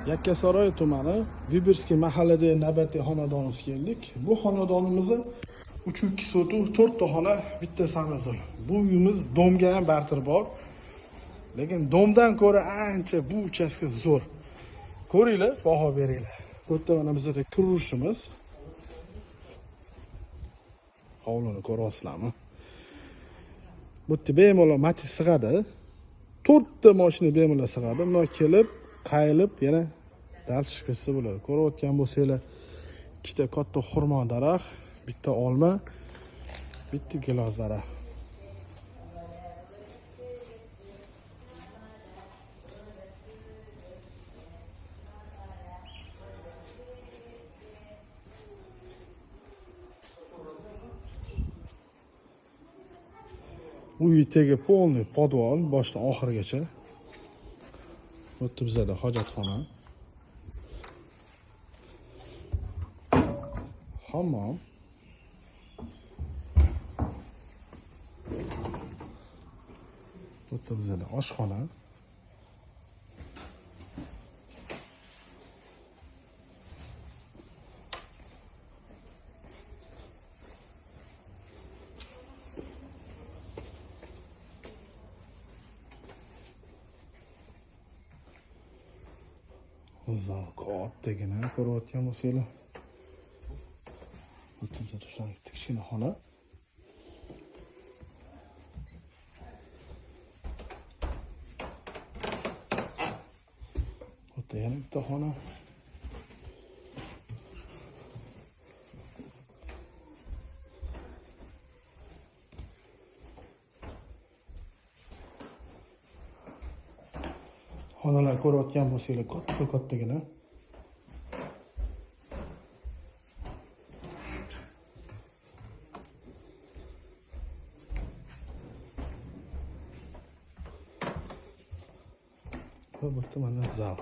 Yakkasaroy tumani Vibirskiy mahalladagi navbatdagi xonadonimizga keldik. Bu xonadonimizni 3-2 sotuv, 4 ta xona, bitta sanuzor. Bu uyimiz domga ham bartir bor. Lekin domdan ko'ra ancha bu uchastka zo'r. Ko'ringlar, baho beringlar. Bu yerda mana bizda kirishimiz. Hovlini ko'ryapsizlarmi? Bu yerda bemalol Matiz sig'adi. 4 ta mashina bemalol sig'adi. Bunlar kelib, qayilib yana dal chiqib ketsa bo'ladi. Ko'rayotgan bo'lsanglar, ikkita katta xurmo daraxt, bitta olma, bitta gilos daraxt. Uy tegi polniy podvol boshdan oxirigacha. Bu yerda bizada hojatxona. Hammom. Bu yerda bizada oshxona. O'zal kattagina ko'rayotgan bo'lsanglar. Bu yerda shunday kichkina xona. Bu yerda yana bitta xona. Xonalar ko'rayotgan bo'lsanglar, kattagina. Bu yerda mana zal.